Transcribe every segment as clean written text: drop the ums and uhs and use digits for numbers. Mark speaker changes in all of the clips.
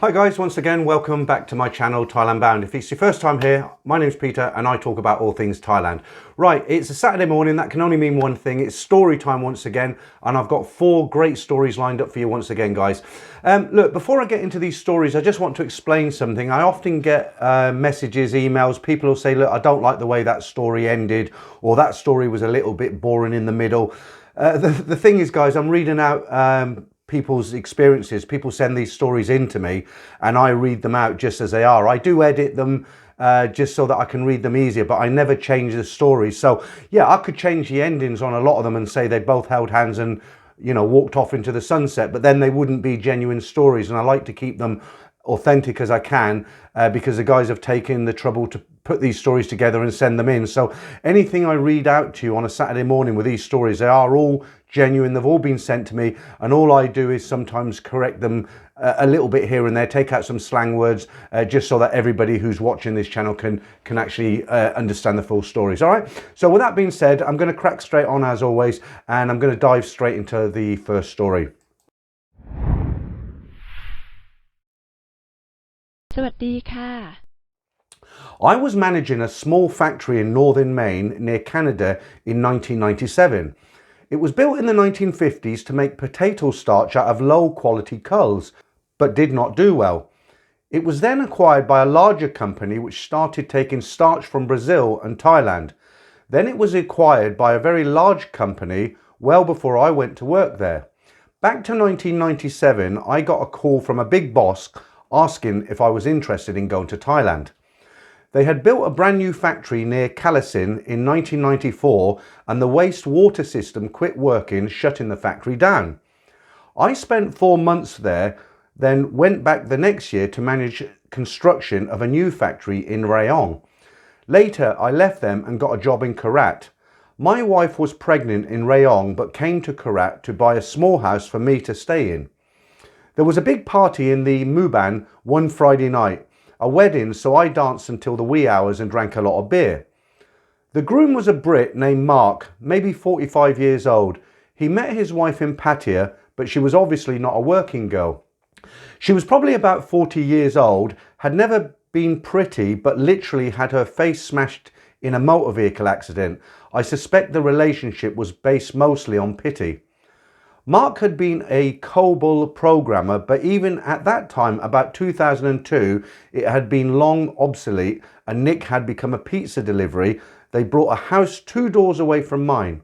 Speaker 1: Hi guys, once again, welcome back to my channel, Thailand Bound. If it's your first time here, my name's Peter and I talk about all things Thailand. Right, it's a Saturday morning, that can only mean one thing. It's story time once again, and I've got 4 great stories lined up for you once again, guys. Look, before I get into these stories, I just want to explain something. I often get messages, emails, people will say, look, I don't like the way that story ended, or that story was a little bit boring in the middle. The thing is, guys, I'm reading out people's experiences. People send these stories in to me and I read them out just as they are. I do edit them just so that I can read them easier, but I never change the stories. So yeah, I could change the endings on a lot of them and say they both held hands and, you know, walked off into the sunset, but then they wouldn't be genuine stories. And I like to keep them authentic as I can because the guys have taken the trouble to put these stories together and send them in. So anything I read out to you on a Saturday morning with these stories, they are all genuine. They've all been sent to me, and all I do is sometimes correct them a little bit here and there, take out some slang words just so that everybody who's watching this channel can actually understand the full stories. All right, so with that being said, I'm going to crack straight on as always, and I'm going to dive straight into the first story.
Speaker 2: สวัสดีค่ะ
Speaker 1: I was managing a small factory in northern Maine near Canada in 1997. It was built in the 1950s to make potato starch out of low quality culls, but did not do well. It was then acquired by a larger company which started taking starch from Brazil and Thailand. Then it was acquired by a very large company well before I went to work there. Back to 1997, I got a call from a big boss asking if I was interested in going to Thailand. They had built a brand new factory near Kalasin in 1994 and the wastewater system quit working, shutting the factory down. I spent 4 months there, then went back the next year to manage construction of a new factory in Rayong. Later, I left them and got a job in Karat. My wife was pregnant in Rayong but came to Karat to buy a small house for me to stay in. There was a big party in the Muban one Friday night, a wedding, so I danced until the wee hours and drank a lot of beer. The groom was a Brit named Mark, maybe 45 years old. He met his wife in Pattaya, but she was obviously not a working girl. She was probably about 40 years old, had never been pretty, but literally had her face smashed in a motor vehicle accident. I suspect the relationship was based mostly on pity. Mark had been a COBOL programmer, but even at that time, about 2002, it had been long obsolete and Nick had become a pizza delivery. They brought a house 2 doors away from mine.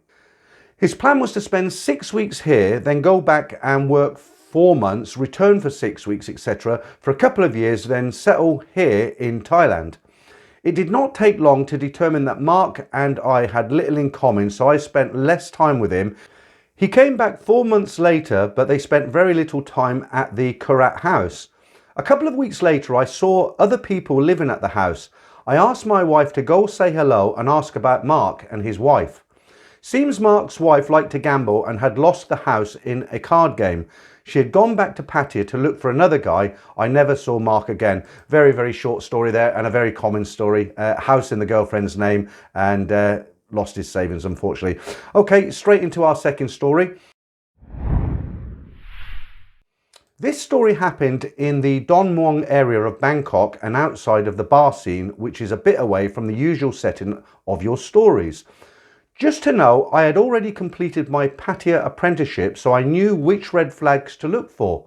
Speaker 1: His plan was to spend 6 weeks here, then go back and work 4 months, return for 6 weeks, etc. for a couple of years, then settle here in Thailand. It did not take long to determine that Mark and I had little in common, so I spent less time with him. He came back 4 months later, but they spent very little time at the Karat house. A couple of weeks later, I saw other people living at the house. I asked my wife to go say hello and ask about Mark and his wife. Seems Mark's wife liked to gamble and had lost the house in a card game. She had gone back to Pattaya to look for another guy. I never saw Mark again. Very, very short story there and a very common story. House in the girlfriend's name and lost his savings, unfortunately. Okay, straight into our second story. This story happened in the Don Mueang area of Bangkok and outside of the bar scene, which is a bit away from the usual setting of your stories. Just to know, I had already completed my Pattaya apprenticeship, so I knew which red flags to look for.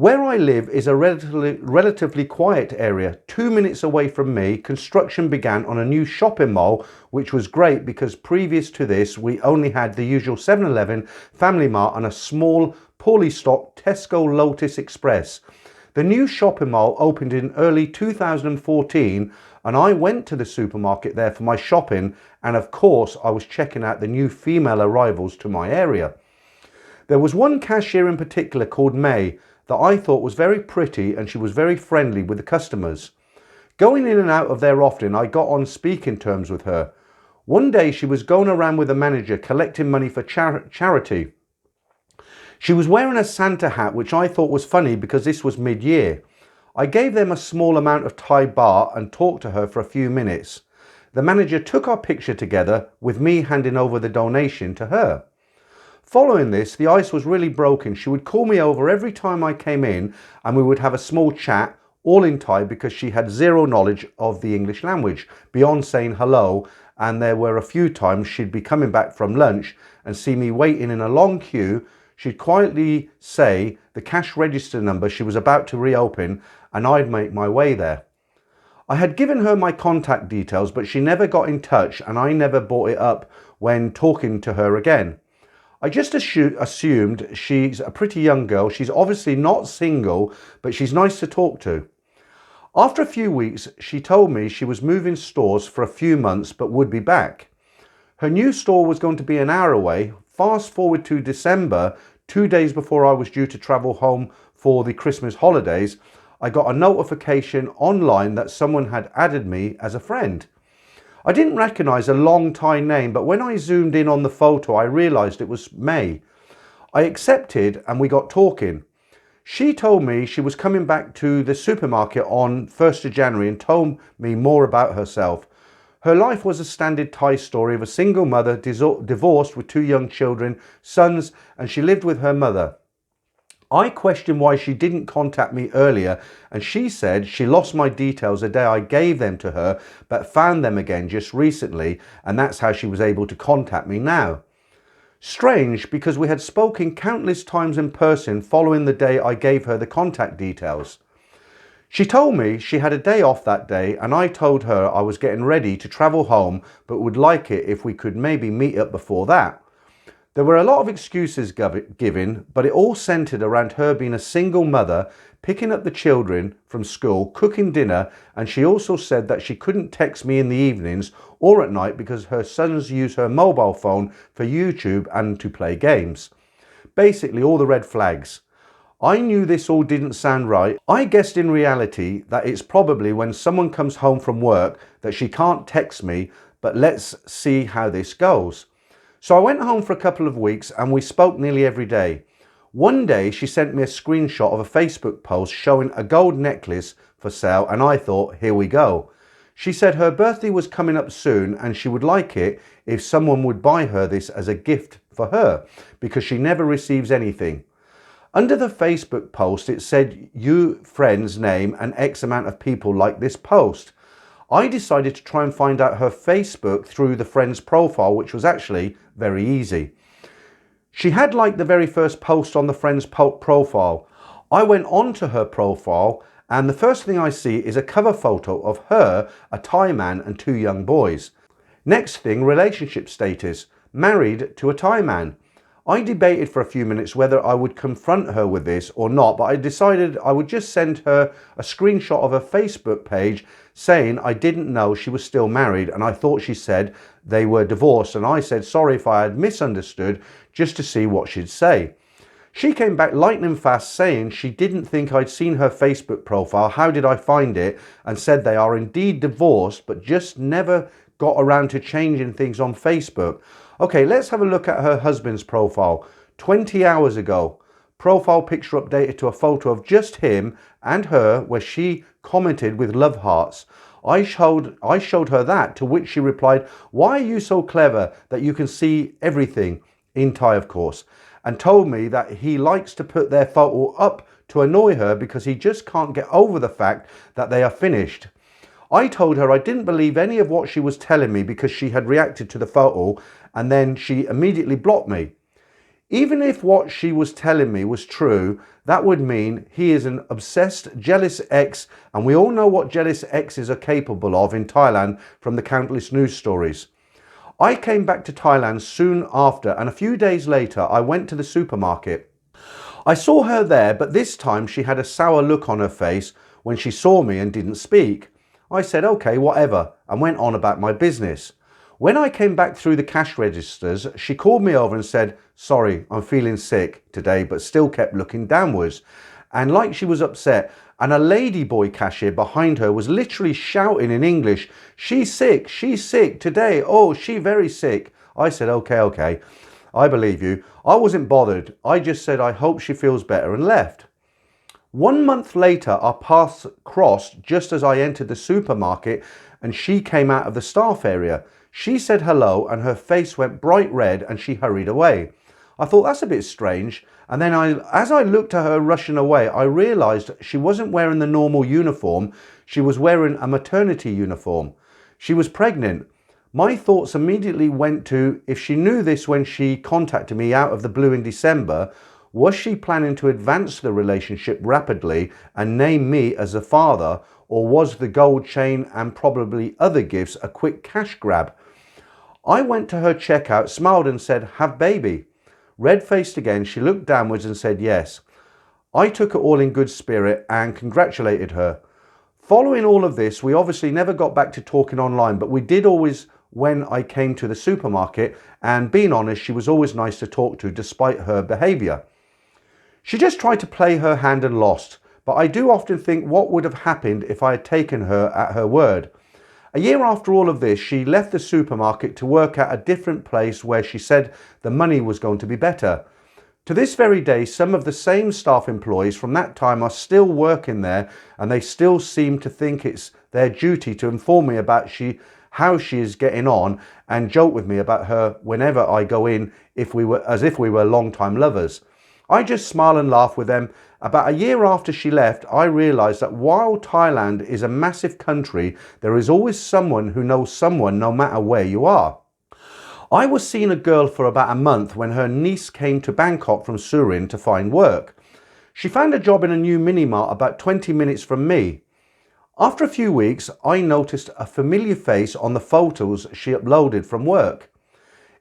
Speaker 1: Where I live is a relatively quiet area. 2 minutes away from me, construction began on a new shopping mall, which was great because previous to this, we only had the usual 7-Eleven, Family Mart and a small, poorly stocked Tesco Lotus Express. The new shopping mall opened in early 2014 and I went to the supermarket there for my shopping, and of course I was checking out the new female arrivals to my area. There was one cashier in particular called May that I thought was very pretty, and she was very friendly with the customers. Going in and out of there often, I got on speaking terms with her. One day she was going around with the manager collecting money for charity. She was wearing a Santa hat, which I thought was funny because this was mid-year. I gave them a small amount of Thai baht and talked to her for a few minutes. The manager took our picture together with me handing over the donation to her. Following this, the ice was really broken. She would call me over every time I came in and we would have a small chat, all in Thai, because she had zero knowledge of the English language, beyond saying hello. And there were a few times she'd be coming back from lunch and see me waiting in a long queue. She'd quietly say the cash register number she was about to reopen, and I'd make my way there. I had given her my contact details, but she never got in touch and I never brought it up when talking to her again. I just assumed she's a pretty young girl. She's obviously not single, but she's nice to talk to. After a few weeks, she told me she was moving stores for a few months, but would be back. Her new store was going to be an hour away. Fast forward to December, 2 days before I was due to travel home for the Christmas holidays, I got a notification online that someone had added me as a friend. I didn't recognise a long Thai name, but when I zoomed in on the photo, I realised it was May. I accepted and we got talking. She told me she was coming back to the supermarket on 1st of January and told me more about herself. Her life was a standard Thai story of a single mother, divorced with 2 young children, sons, and she lived with her mother. I questioned why she didn't contact me earlier, and she said she lost my details the day I gave them to her, but found them again just recently, and that's how she was able to contact me now. Strange, because we had spoken countless times in person following the day I gave her the contact details. She told me she had a day off that day, and I told her I was getting ready to travel home, but would like it if we could maybe meet up before that. There were a lot of excuses given, but it all centred around her being a single mother, picking up the children from school, cooking dinner, and she also said that she couldn't text me in the evenings or at night because her sons use her mobile phone for YouTube and to play games. Basically all the red flags. I knew this all didn't sound right. I guessed in reality that it's probably when someone comes home from work that she can't text me, but let's see how this goes. So I went home for a couple of weeks and we spoke nearly every day. One day she sent me a screenshot of a Facebook post showing a gold necklace for sale, and I thought, here we go. She said her birthday was coming up soon and she would like it if someone would buy her this as a gift for her, because she never receives anything. Under the Facebook post it said you friend's name and X amount of people like this post. I decided to try and find out her Facebook through the friend's profile, which was actually very easy. She had liked the very first post on the friend's profile. I went on to her profile and the first thing I see is a cover photo of her, a Thai man and 2 young boys. Next thing, relationship status, married to a Thai man. I debated for a few minutes whether I would confront her with this or not, but I decided I would just send her a screenshot of her Facebook page saying I didn't know she was still married, and I thought she said they were divorced, and I said sorry if I had misunderstood, just to see what she'd say. She came back lightning fast saying she didn't think I'd seen her Facebook profile, how did I find it, and said they are indeed divorced but just never got around to changing things on Facebook. Okay, let's have a look at her husband's profile. 20 hours ago. Profile picture updated to a photo of just him and her where she commented with love hearts. I showed her that, to which she replied, why are you so clever that you can see everything, in Thai of course, and told me that he likes to put their photo up to annoy her because he just can't get over the fact that they are finished. I told her I didn't believe any of what she was telling me because she had reacted to the photo, and then she immediately blocked me. Even if what she was telling me was true, that would mean he is an obsessed, jealous ex, and we all know what jealous exes are capable of in Thailand from the countless news stories. I came back to Thailand soon after, and a few days later I went to the supermarket. I saw her there, but this time she had a sour look on her face when she saw me and didn't speak. I said okay, whatever, and went on about my business. When I came back through the cash registers, she called me over and said, sorry, I'm feeling sick today, but still kept looking downwards. And like she was upset, and a ladyboy cashier behind her was literally shouting in English, she's sick today, oh, she very sick. I said, okay, I believe you. I wasn't bothered. I just said, I hope she feels better, and left. 1 month later, our paths crossed just as I entered the supermarket and she came out of the staff area. She said hello and her face went bright red and she hurried away. I thought that's a bit strange. And then as I looked at her rushing away, I realised she wasn't wearing the normal uniform. She was wearing a maternity uniform. She was pregnant. My thoughts immediately went to, if she knew this when she contacted me out of the blue in December, was she planning to advance the relationship rapidly and name me as a father, or was the gold chain and probably other gifts a quick cash grab? I went to her checkout, smiled and said, "Have baby." Red-faced again, she looked downwards and said yes. I took it all in good spirit and congratulated her. Following all of this, we obviously never got back to talking online, but we did always when I came to the supermarket, and being honest, she was always nice to talk to despite her behaviour. She just tried to play her hand and lost, but I do often think what would have happened if I had taken her at her word. A year after all of this, she left the supermarket to work at a different place where she said the money was going to be better. To this very day, some of the same staff employees from that time are still working there, and they still seem to think it's their duty to inform me about how she is getting on and joke with me about her whenever I go in, as if we were long-time lovers. I just smile and laugh with them. About a year after she left, I realised that while Thailand is a massive country, there is always someone who knows someone no matter where you are. I was seeing a girl for about a month when her niece came to Bangkok from Surin to find work. She found a job in a new mini-mart about 20 minutes from me. After a few weeks, I noticed a familiar face on the photos she uploaded from work.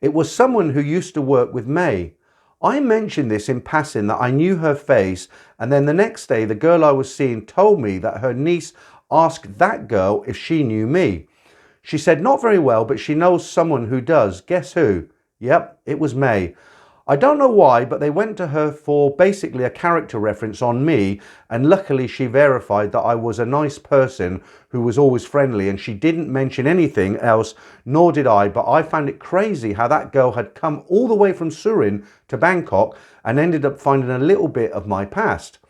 Speaker 1: It was someone who used to work with May. I mentioned this in passing that I knew her face, and then the next day the girl I was seeing told me that her niece asked that girl if she knew me. She said not very well, but she knows someone who does. Guess who? Yep, it was May. I don't know why, but they went to her for basically a character reference on me, and luckily she verified that I was a nice person who was always friendly, and she didn't mention anything else, nor did I, but I found it crazy how that girl had come all the way from Surin to Bangkok and ended up finding a little bit of my past.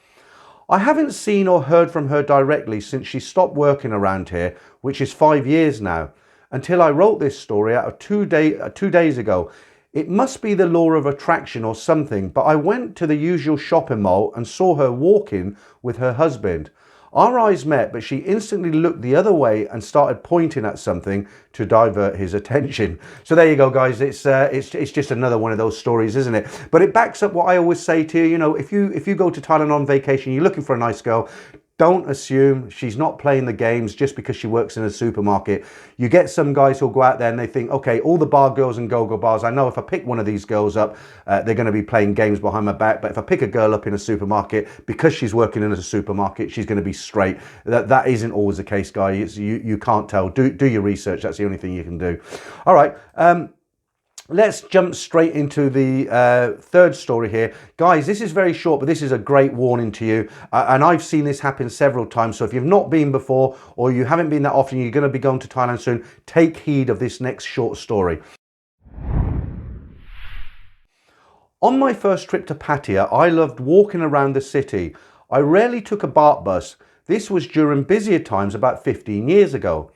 Speaker 1: I haven't seen or heard from her directly since she stopped working around here, which is 5 years now, until I wrote this story out of 2 days ago. It must be the law of attraction or something, but I went to the usual shopping mall and saw her walking with her husband. Our eyes met, but she instantly looked the other way and started pointing at something to divert his attention. So there you go, guys. It's just another one of those stories, isn't it? But it backs up what I always say to you. You know, if you go to Thailand on vacation, you're looking for a nice girl, don't assume she's not playing the games just because she works in a supermarket. You get some guys who'll go out there and they think, okay, all the bar girls and go-go bars, I know if I pick one of these girls up, they're going to be playing games behind my back. But if I pick a girl up in a supermarket, because she's working in a supermarket, she's going to be straight. That isn't always the case, guys. You can't tell. Do your research. That's the only thing you can do. All right. Let's jump straight into the third story here. Guys, this is very short, but this is a great warning to you. And I've seen this happen several times. So if you've not been before, or you haven't been that often, you're going to be going to Thailand soon, take heed of this next short story. On my first trip to Pattaya, I loved walking around the city. I rarely took a BART bus. This was during busier times about 15 years ago.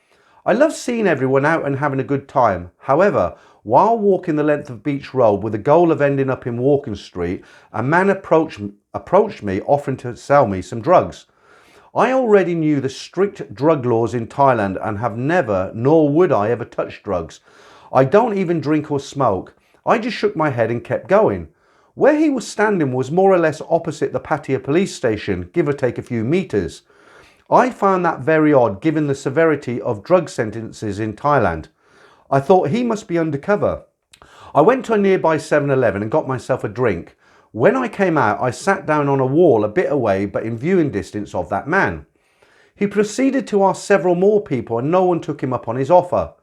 Speaker 1: I love seeing everyone out and having a good time. However, while walking the length of Beach Road with the goal of ending up in Walking Street, a man approached me offering to sell me some drugs. I already knew the strict drug laws in Thailand and have never, nor would I ever touch drugs. I don't even drink or smoke. I just shook my head and kept going. Where he was standing was more or less opposite the Pattaya police station, give or take a few meters. I found that very odd given the severity of drug sentences in Thailand. I thought he must be undercover. I went to a nearby 7-Eleven and got myself a drink. When I came out, I sat down on a wall a bit away but in viewing distance of that man. He proceeded to ask several more people and no one took him up on his offer.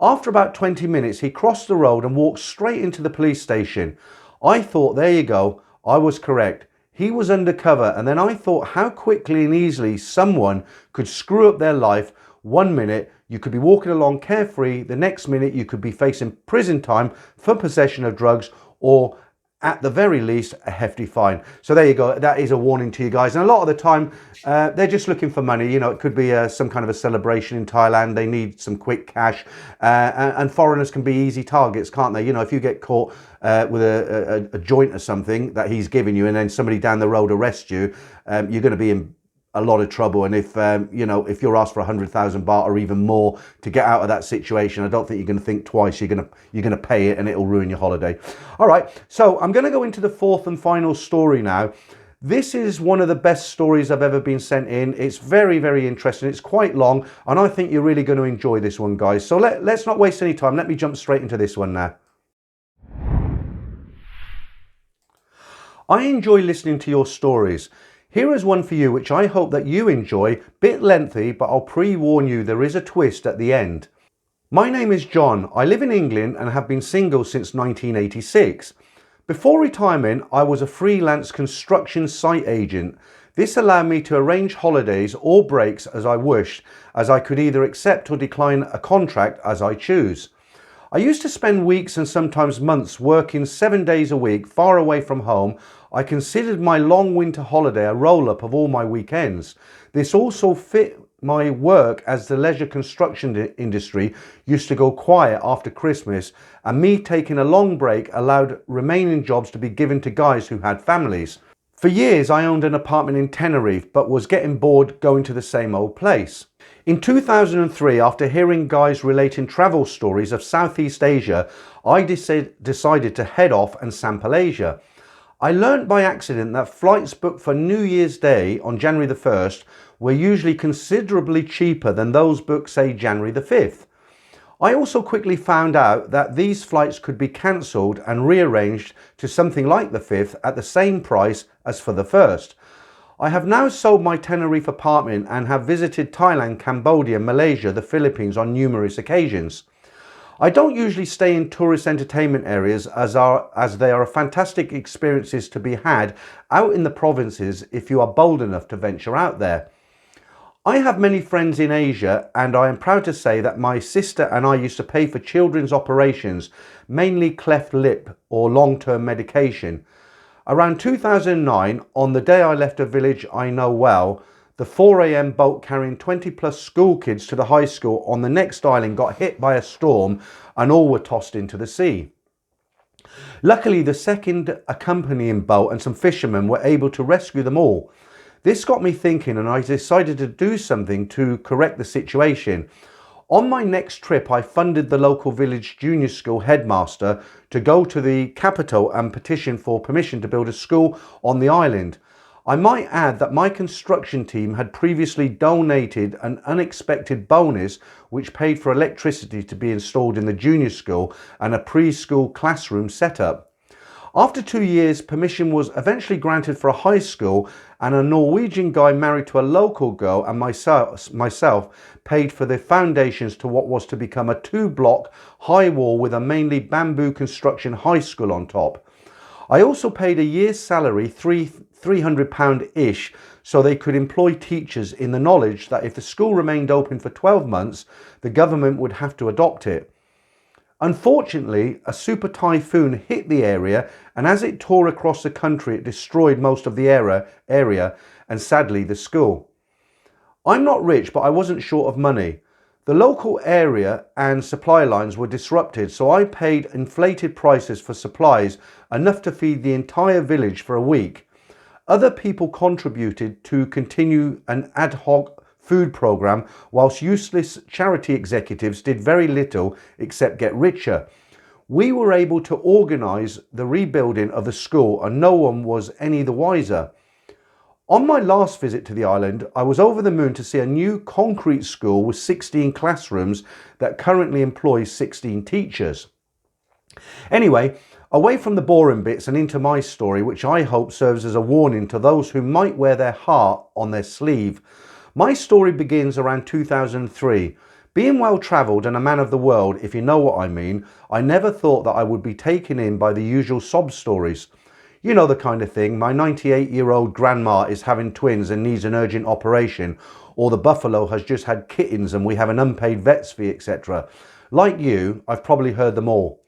Speaker 1: After about 20 minutes, he crossed the road and walked straight into the police station. I thought, there you go, I was correct. He was undercover, and then I thought how quickly and easily someone could screw up their life. 1 minute you could be walking along carefree, the next minute you could be facing prison time for possession of drugs or at the very least, a hefty fine. So there you go. That is a warning to you guys. And a lot of the time, they're just looking for money. You know, it could be some kind of a celebration in Thailand. They need some quick cash. And foreigners can be easy targets, can't they? You know, if you get caught with a joint or something that he's giving you and then somebody down the road arrests you, you're going to be in a lot of trouble. And if you know, if you're asked for 100,000 baht or even more to get out of that situation, I don't think you're going to think twice. You're going to pay it, and it'll ruin your holiday. All right, so I'm going to go into the fourth and final story now. This is one of the best stories I've ever been sent in. It's very, very interesting. It's quite long, and I think you're really going to enjoy this one, guys. So let's not waste any time. Let me jump straight into this one now. I enjoy listening to your stories. Here is one for you which I hope that you enjoy. Bit lengthy, but I'll pre-warn you there is a twist at the end. My name is John. I live in England and have been single since 1986. Before retirement, I was a freelance construction site agent. This allowed me to arrange holidays or breaks as I wished, as I could either accept or decline a contract as I choose. I used to spend weeks and sometimes months working 7 days a week far away from home. I considered my long winter holiday a roll-up of all my weekends. This also fit my work as the leisure construction industry used to go quiet after Christmas, and me taking a long break allowed remaining jobs to be given to guys who had families. For years I owned an apartment in Tenerife but was getting bored going to the same old place. In 2003, after hearing guys relating travel stories of Southeast Asia, I decided to head off and sample Asia. I learnt by accident that flights booked for New Year's Day on January the 1st were usually considerably cheaper than those booked, say, January the 5th. I also quickly found out that these flights could be cancelled and rearranged to something like the 5th at the same price as for the 1st. I have now sold my Tenerife apartment and have visited Thailand, Cambodia, Malaysia, the Philippines on numerous occasions. I don't usually stay in tourist entertainment areas as they are fantastic experiences to be had out in the provinces if you are bold enough to venture out there. I have many friends in Asia, and I am proud to say that my sister and I used to pay for children's operations, mainly cleft lip or long-term medication. Around 2009, on the day I left a village I know well, the 4 a.m. boat carrying 20 plus school kids to the high school on the next island got hit by a storm and all were tossed into the sea. Luckily, the second accompanying boat and some fishermen were able to rescue them all. This got me thinking, and I decided to do something to correct the situation. On my next trip, I funded the local village junior school headmaster to go to the capital and petition for permission to build a school on the island. I might add that my construction team had previously donated an unexpected bonus which paid for electricity to be installed in the junior school and a preschool classroom setup. After 2 years, permission was eventually granted for a high school, and a Norwegian guy married to a local girl and myself paid for the foundations to what was to become a 2-block high wall with a mainly bamboo construction high school on top. I also paid a year's salary, £300-ish, so they could employ teachers in the knowledge that if the school remained open for 12 months, the government would have to adopt it. Unfortunately, a super typhoon hit the area, and as it tore across the country, it destroyed most of the area and sadly the school. I'm not rich, but I wasn't short of money. The local area and supply lines were disrupted, so I paid inflated prices for supplies, enough to feed the entire village for a week. Other people contributed to continue an ad hoc food program, whilst useless charity executives did very little except get richer. We were able to organise the rebuilding of the school, and no one was any the wiser. On my last visit to the island, I was over the moon to see a new concrete school with 16 classrooms that currently employs 16 teachers. Anyway, away from the boring bits and into my story, which I hope serves as a warning to those who might wear their heart on their sleeve. My story begins around 2003. Being well travelled and a man of the world, if you know what I mean, I never thought that I would be taken in by the usual sob stories. You know the kind of thing, my 98-year-old grandma is having twins and needs an urgent operation, or the buffalo has just had kittens and we have an unpaid vet's fee, etc. Like you, I've probably heard them all.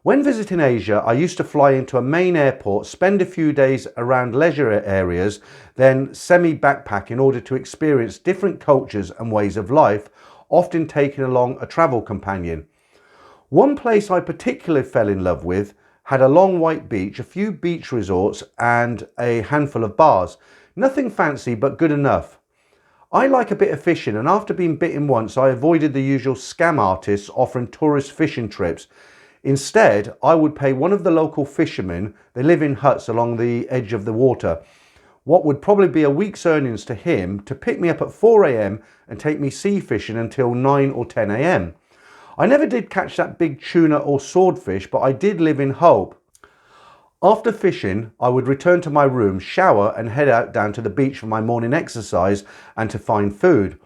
Speaker 1: When visiting Asia, I used to fly into a main airport, spend a few days around leisure areas, then semi-backpack in order to experience different cultures and ways of life, often taking along a travel companion. One place I particularly fell in love with had a long white beach, a few beach resorts and a handful of bars. Nothing fancy but good enough. I like a bit of fishing, and after being bitten once, I avoided the usual scam artists offering tourist fishing trips. Instead, I would pay one of the local fishermen, they live in huts along the edge of the water, what would probably be a week's earnings to him, to pick me up at 4 a.m. and take me sea fishing until 9 or 10 a.m. I never did catch that big tuna or swordfish, but I did live in hope. After fishing, I would return to my room, shower and head out down to the beach for my morning exercise and to find food.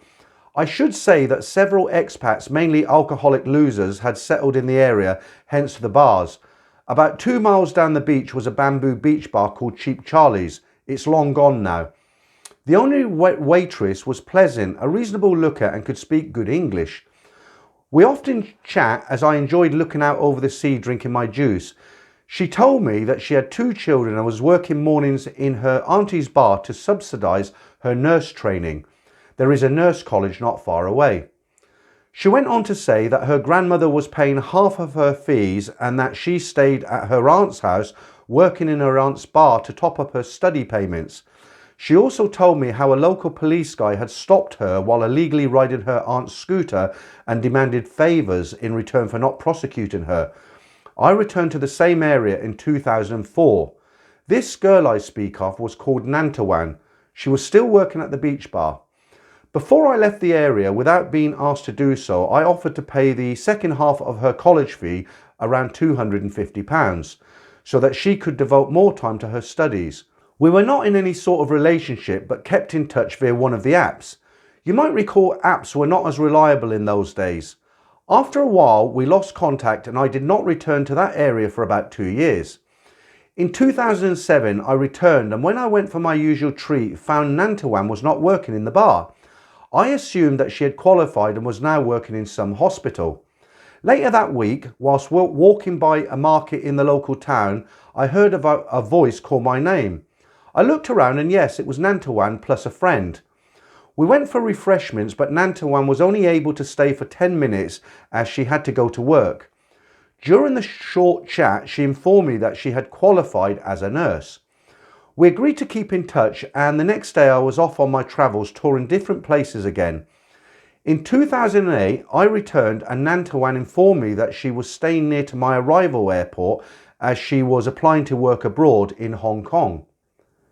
Speaker 1: I should say that several expats, mainly alcoholic losers, had settled in the area, hence the bars. About 2 miles down the beach was a bamboo beach bar called Cheap Charlie's. It's long gone now. The only waitress was pleasant, a reasonable looker, and could speak good English. We often chat as I enjoyed looking out over the sea drinking my juice. She told me that she had 2 children and was working mornings in her auntie's bar to subsidise her nurse training. There is a nurse college not far away. She went on to say that her grandmother was paying half of her fees and that she stayed at her aunt's house working in her aunt's bar to top up her study payments. She also told me how a local police guy had stopped her while illegally riding her aunt's scooter and demanded favours in return for not prosecuting her. I returned to the same area in 2004. This girl I speak of was called Nantawan. She was still working at the beach bar. Before I left the area, without being asked to do so, I offered to pay the second half of her college fee, around £250, so that she could devote more time to her studies. We were not in any sort of relationship, but kept in touch via one of the apps. You might recall apps were not as reliable in those days. After a while, we lost contact and I did not return to that area for about 2 years. In 2007, I returned, and when I went for my usual treat, found Nantawan was not working in the bar. I assumed that she had qualified and was now working in some hospital. Later that week, whilst walking by a market in the local town, I heard a voice call my name. I looked around and yes, it was Nantawan plus a friend. We went for refreshments, but Nantawan was only able to stay for 10 minutes as she had to go to work. During the short chat, she informed me that she had qualified as a nurse. We agreed to keep in touch, and the next day I was off on my travels touring different places again. In 2008, I returned and Nantawan informed me that she was staying near to my arrival airport as she was applying to work abroad in Hong Kong.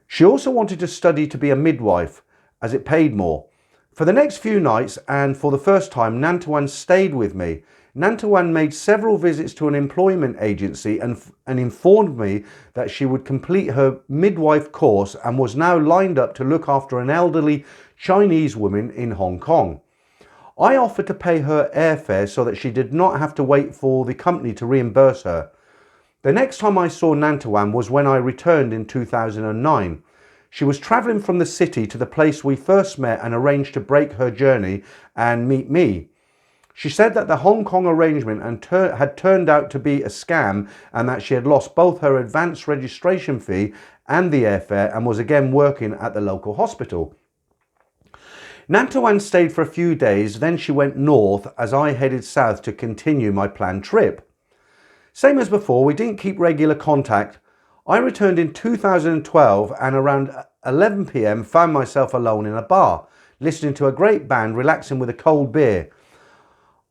Speaker 1: She also wanted to study to be a midwife, as it paid more. For the next few nights, and for the first time, Nantawan stayed with me. Nantawan made several visits to an employment agency and informed me that she would complete her midwife course and was now lined up to look after an elderly Chinese woman in Hong Kong. I offered to pay her airfare so that she did not have to wait for the company to reimburse her. The next time I saw Nantawan was when I returned in 2009. She was travelling from the city to the place we first met and arranged to break her journey and meet me. She said that the Hong Kong arrangement had turned out to be a scam and that she had lost both her advance registration fee and the airfare and was again working at the local hospital. Nantawan stayed for a few days, then she went north as I headed south to continue my planned trip. Same as before, we didn't keep regular contact. I returned in 2012 and around 11 p.m. found myself alone in a bar, listening to a great band, relaxing with a cold beer.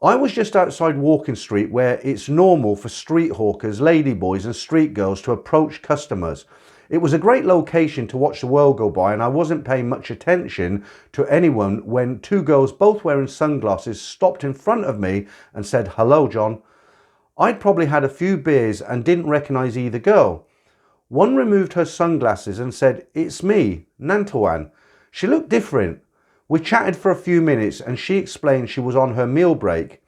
Speaker 1: I was just outside Walking Street, where it's normal for street hawkers, ladyboys and street girls to approach customers. It was a great location to watch the world go by, and I wasn't paying much attention to anyone when 2 girls, both wearing sunglasses, stopped in front of me and said, "Hello, John." I'd probably had a few beers and didn't recognise either girl. One removed her sunglasses and said, "It's me, Nantawan." She looked different. We chatted for a few minutes and she explained she was on her meal break.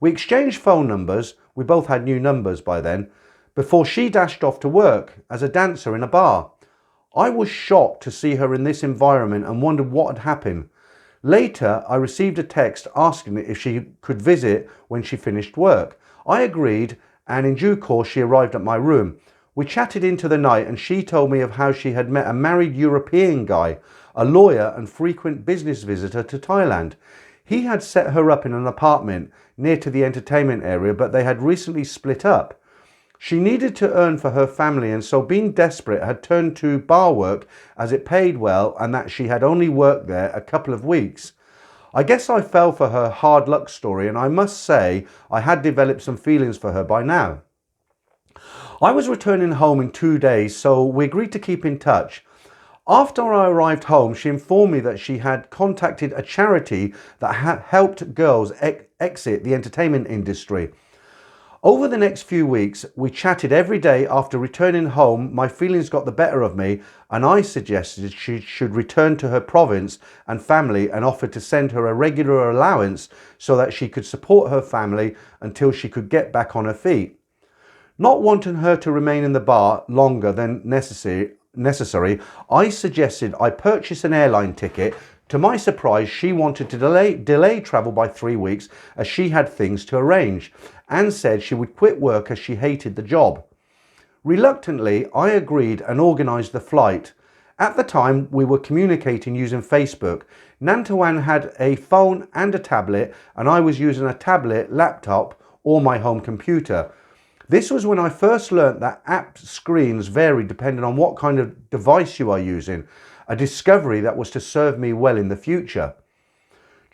Speaker 1: We exchanged phone numbers, we both had new numbers by then, before she dashed off to work as a dancer in a bar. I was shocked to see her in this environment and wondered what had happened. Later, I received a text asking if she could visit when she finished work. I agreed and in due course she arrived at my room. We chatted into the night and she told me of how she had met a married European guy, a lawyer and frequent business visitor to Thailand. He had set her up in an apartment near to the entertainment area, but they had recently split up. She needed to earn for her family, and so being desperate had turned to bar work as it paid well, and that she had only worked there a couple of weeks. I guess I fell for her hard luck story, and I must say I had developed some feelings for her by now. I was returning home in 2 days, so we agreed to keep in touch. After I arrived home, she informed me that she had contacted a charity that helped girls exit the entertainment industry. Over the next few weeks, we chatted every day. After returning home, my feelings got the better of me, and I suggested she should return to her province and family and offered to send her a regular allowance so that she could support her family until she could get back on her feet. Not wanting her to remain in the bar longer than necessary, I suggested I purchase an airline ticket. To my surprise, she wanted to delay travel by 3 weeks as she had things to arrange, and said she would quit work as she hated the job. Reluctantly, I agreed and organised the flight. At the time, we were communicating using Facebook. Nantawan had a phone and a tablet, and I was using a tablet, laptop, or my home computer. This was when I first learnt that app screens vary depending on what kind of device you are using, a discovery that was to serve me well in the future.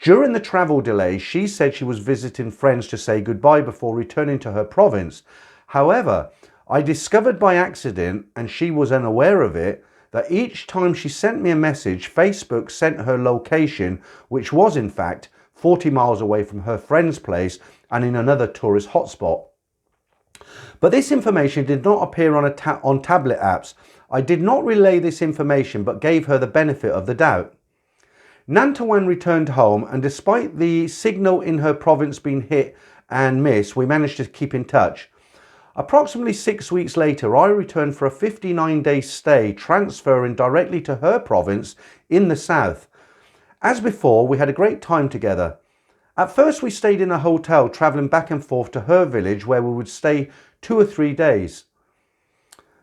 Speaker 1: During the travel delay, she said she was visiting friends to say goodbye before returning to her province. However, I discovered by accident, and she was unaware of it, that each time she sent me a message, Facebook sent her location, which was in fact 40 miles away from her friend's place and in another tourist hotspot. But this information did not appear on tablet apps. I did not relay this information but gave her the benefit of the doubt. Nantawan returned home, and despite the signal in her province being hit and miss, we managed to keep in touch. Approximately 6 weeks later, I returned for a 59-day stay, transferring directly to her province in the south. As before, we had a great time together. At first, we stayed in a hotel, travelling back and forth to her village where we would stay 2 or 3 days.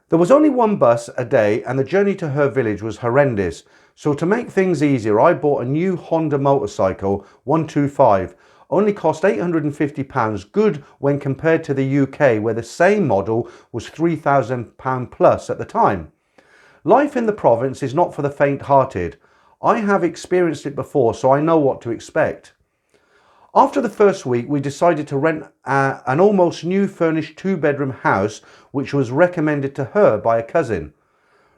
Speaker 1: There was only one bus a day, and the journey to her village was horrendous. So to make things easier, I bought a new Honda motorcycle 125. Only cost £850, good when compared to the UK, where the same model was £3,000 plus at the time. Life in the province is not for the faint-hearted. I have experienced it before, so I know what to expect. After the first week, we decided to rent an almost new furnished 2-bedroom house, which was recommended to her by a cousin.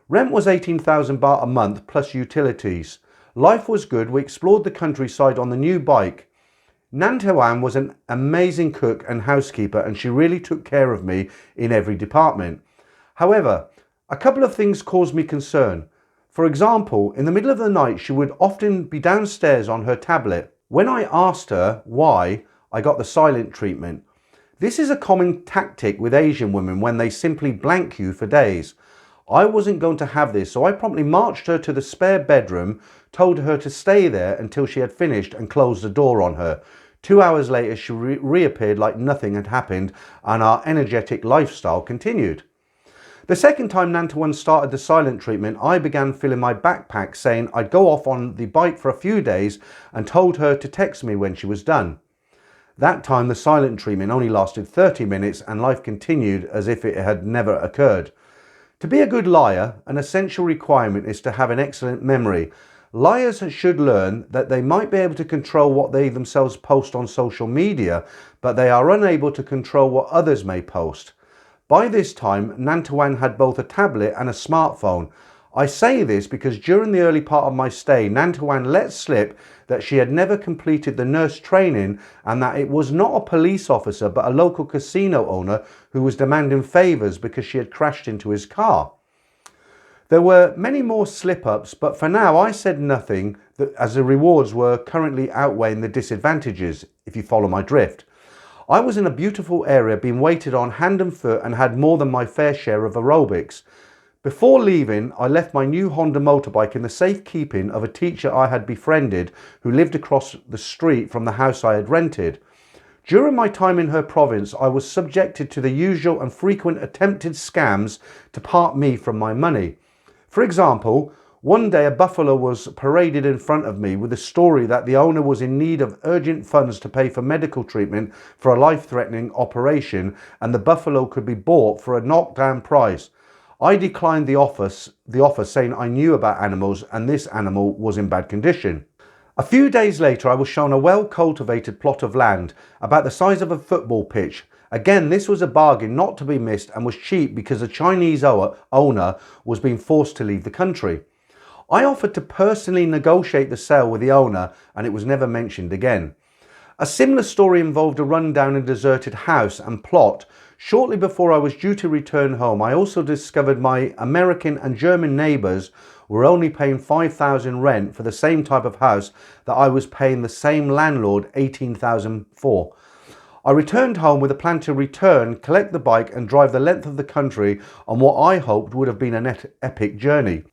Speaker 1: Rent was 18,000 baht a month plus utilities. Life was good. We explored the countryside on the new bike. Nantawan was an amazing cook and housekeeper, and she really took care of me in every department. However, a couple of things caused me concern. For example, in the middle of the night, she would often be downstairs on her tablet. When I asked her why, I got the silent treatment. This is a common tactic with Asian women when they simply blank you for days. I wasn't going to have this, so I promptly marched her to the spare bedroom, told her to stay there until she had finished, and closed the door on her. 2 hours later, she reappeared like nothing had happened, and our energetic lifestyle continued. The second time Nantawan started the silent treatment, I began filling my backpack, saying I'd go off on the bike for a few days, and told her to text me when she was done. That time the silent treatment only lasted 30 minutes and life continued as if it had never occurred. To be a good liar, an essential requirement is to have an excellent memory. Liars should learn that they might be able to control what they themselves post on social media, but they are unable to control what others may post. By this time, Nantawan had both a tablet and a smartphone. I say this because during the early part of my stay, Nantawan let slip that she had never completed the nurse training and that it was not a police officer but a local casino owner who was demanding favours because she had crashed into his car. There were many more slip-ups, but for now I said nothing as the rewards were currently outweighing the disadvantages, if you follow my drift. I was in a beautiful area being waited on hand and foot and had more than my fair share of aerobics. Before leaving, I left my new Honda motorbike in the safekeeping of a teacher I had befriended who lived across the street from the house I had rented. During my time in her province, I was subjected to the usual and frequent attempted scams to part me from my money. For example, one day a buffalo was paraded in front of me with the story that the owner was in need of urgent funds to pay for medical treatment for a life-threatening operation, and the buffalo could be bought for a knockdown price. I declined the offer saying I knew about animals and this animal was in bad condition. A few days later, I was shown a well-cultivated plot of land about the size of a football pitch. Again, this was a bargain not to be missed and was cheap because the Chinese owner was being forced to leave the country. I offered to personally negotiate the sale with the owner and it was never mentioned again. A similar story involved a rundown and deserted house and plot. Shortly before I was due to return home, I also discovered my American and German neighbours were only paying $5,000 rent for the same type of house that I was paying the same landlord $18,000 for. I returned home with a plan to return, collect the bike and drive the length of the country on what I hoped would have been an epic journey.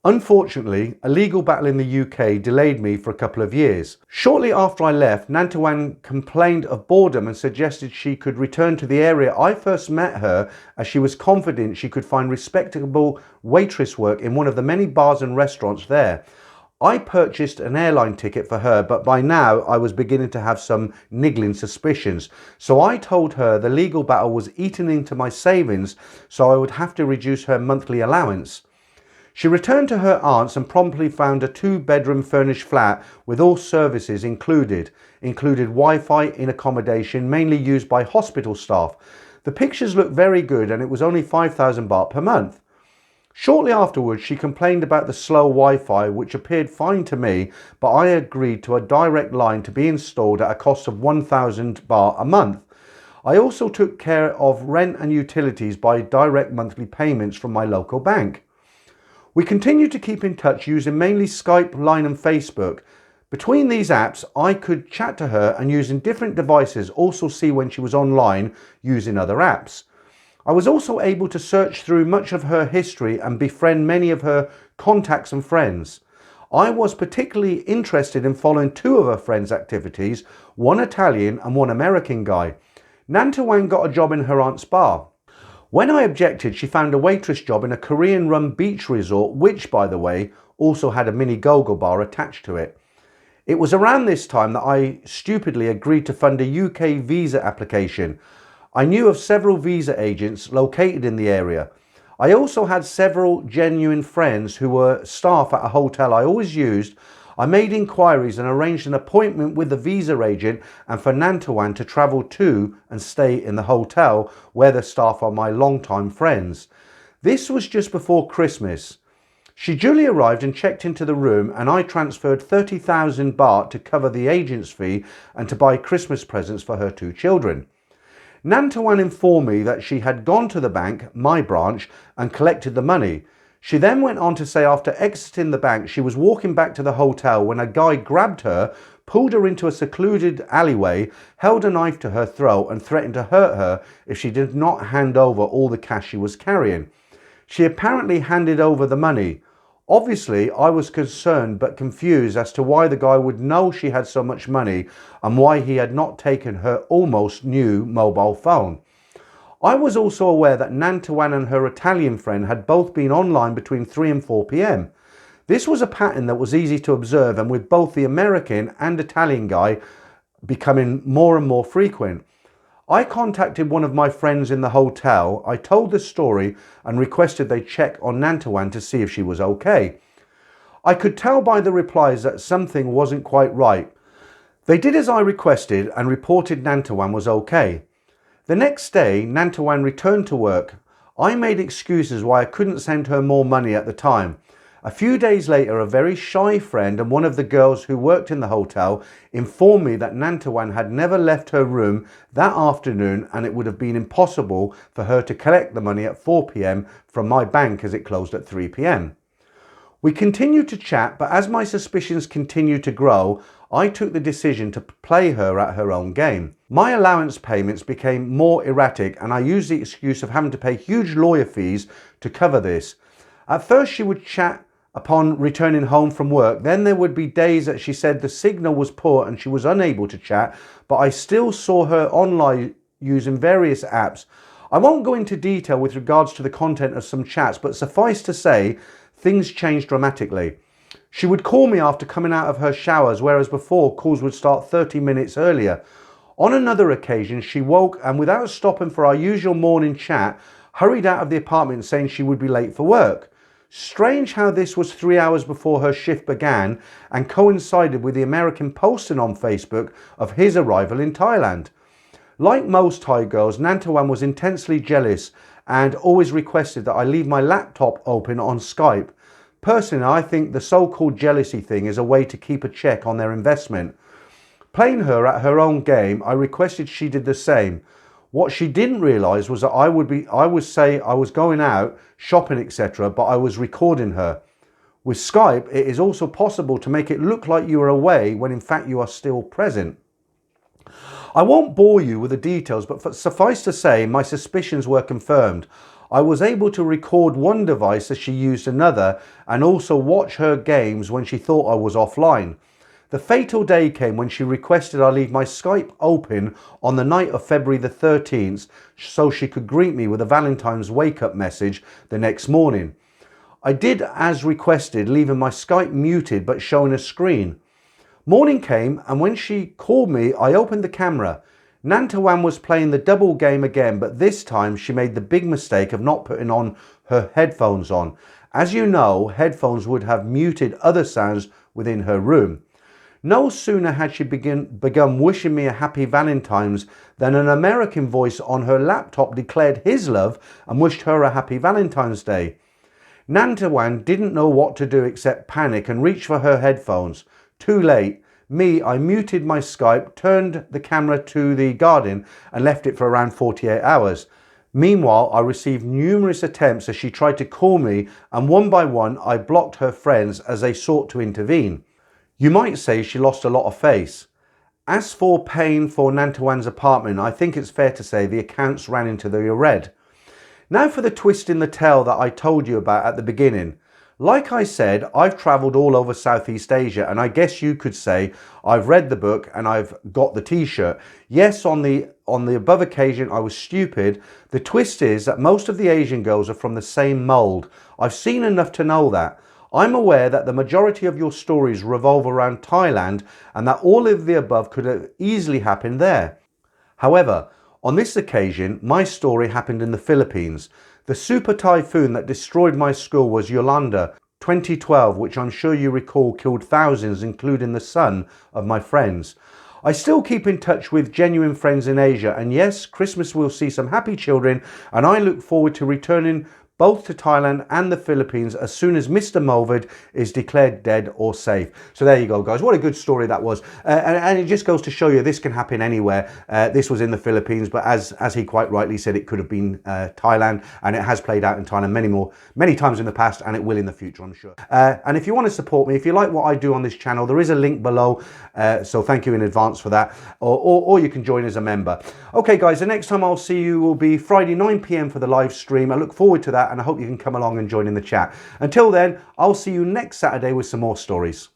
Speaker 1: Unfortunately, a legal battle in the UK delayed me for a couple of years. Shortly after I left, Nantawan complained of boredom and suggested she could return to the area I first met her, as she was confident she could find respectable waitress work in one of the many bars and restaurants there. I purchased an airline ticket for her, but by now I was beginning to have some niggling suspicions. So I told her the legal battle was eating into my savings, so I would have to reduce her monthly allowance. She returned to her aunt's and promptly found a 2-bedroom furnished flat with all services included Wi-Fi in accommodation mainly used by hospital staff. The pictures looked very good and it was only 5,000 baht per month. Shortly afterwards, she complained about the slow Wi-Fi, which appeared fine to me, but I agreed to a direct line to be installed at a cost of 1,000 baht a month. I also took care of rent and utilities by direct monthly payments from my local bank. We continued to keep in touch using mainly Skype, Line and Facebook. Between these apps, I could chat to her and using different devices also see when she was online using other apps. I was also able to search through much of her history and befriend many of her contacts and friends. I was particularly interested in following 2 of her friends' activities, one Italian and one American guy. Nantawan got a job in her aunt's bar. When I objected, she found a waitress job in a Korean-run beach resort, which, by the way, also had a mini go-go bar attached to it. It was around this time that I stupidly agreed to fund a UK visa application. I knew of several visa agents located in the area. I also had several genuine friends who were staff at a hotel I always used. I made inquiries and arranged an appointment with the visa agent and for Nantawan to travel to and stay in the hotel where the staff are my longtime friends. This was just before Christmas. She duly arrived and checked into the room and I transferred 30,000 baht to cover the agent's fee and to buy Christmas presents for her 2 children. Nantawan informed me that she had gone to the bank, my branch, and collected the money. She then went on to say after exiting the bank, she was walking back to the hotel when a guy grabbed her, pulled her into a secluded alleyway, held a knife to her throat and threatened to hurt her if she did not hand over all the cash she was carrying. She apparently handed over the money. Obviously, I was concerned but confused as to why the guy would know she had so much money and why he had not taken her almost new mobile phone. I was also aware that Nantawan and her Italian friend had both been online between 3 and 4 p.m. This was a pattern that was easy to observe, and with both the American and Italian guy becoming more and more frequent. I contacted one of my friends in the hotel. I told the story and requested they check on Nantawan to see if she was okay. I could tell by the replies that something wasn't quite right. They did as I requested and reported Nantawan was okay. The next day, Nantawan returned to work. I made excuses why I couldn't send her more money at the time. A few days later, a very shy friend and one of the girls who worked in the hotel informed me that Nantawan had never left her room that afternoon and it would have been impossible for her to collect the money at 4 p.m. from my bank as it closed at 3 p.m. We continued to chat, but as my suspicions continued to grow, I took the decision to play her at her own game. My allowance payments became more erratic and I used the excuse of having to pay huge lawyer fees to cover this. At first she would chat upon returning home from work. Then there would be days that she said the signal was poor and she was unable to chat, but I still saw her online using various apps. I won't go into detail with regards to the content of some chats, but suffice to say, things changed dramatically. She would call me after coming out of her showers, whereas before calls would start 30 minutes earlier. On another occasion, she woke and without stopping for our usual morning chat, hurried out of the apartment saying she would be late for work. Strange how this was 3 hours before her shift began and coincided with the American posting on Facebook of his arrival in Thailand. Like most Thai girls, Nantawan was intensely jealous and always requested that I leave my laptop open on Skype. Personally, I think the so-called jealousy thing is a way to keep a check on their investment. Playing her at her own game, I requested she did the same. What she didn't realise was that I would say I was going out, shopping, etc., but I was recording her. With Skype, it is also possible to make it look like you are away when in fact you are still present. I won't bore you with the details, but suffice to say, my suspicions were confirmed. I was able to record one device as she used another and also watch her games when she thought I was offline. The fatal day came when she requested I leave my Skype open on the night of February the 13th so she could greet me with a Valentine's wake-up message the next morning. I did as requested, leaving my Skype muted but showing a screen. Morning came and when she called me, I opened the camera. Nantawan was playing the double game again, but this time she made the big mistake of not putting on her headphones on. As you know, headphones would have muted other sounds within her room. No sooner had she begun wishing me a happy Valentine's than an American voice on her laptop declared his love and wished her a happy Valentine's Day. Nantawan didn't know what to do except panic and reach for her headphones. Too late. I muted my Skype, turned the camera to the garden and left it for around 48 hours. Meanwhile, I received numerous attempts as she tried to call me and one by one I blocked her friends as they sought to intervene. You might say she lost a lot of face. As for paying for Nantawan's apartment, I think it's fair to say the accounts ran into the red. Now for the twist in the tale that I told you about at the beginning. Like I said, I've travelled all over Southeast Asia and I guess you could say I've read the book and I've got the t-shirt. Yes, on the above occasion I was stupid. The twist is that most of the Asian girls are from the same mould. I've seen enough to know that. I'm aware that the majority of your stories revolve around Thailand and that all of the above could have easily happened there. However, on this occasion, my story happened in the Philippines. The super typhoon that destroyed my school was Yolanda, 2012, which I'm sure you recall killed thousands, including the son of my friends. I still keep in touch with genuine friends in Asia, and yes, Christmas will see some happy children, and I look forward to returning both to Thailand and the Philippines as soon as Mr. Movid is declared dead or safe. So there you go, guys. What a good story that was. And it just goes to show you this can happen anywhere. This was in the Philippines, but as he quite rightly said, it could have been Thailand, and it has played out in Thailand many times in the past, and it will in the future, I'm sure. And if you want to support me, if you like what I do on this channel, there is a link below. So thank you in advance for that. Or you can join as a member. Okay, guys, the next time I'll see you will be Friday 9 p.m. for the live stream. I look forward to that. And I hope you can come along and join in the chat. Until then, I'll see you next Saturday with some more stories.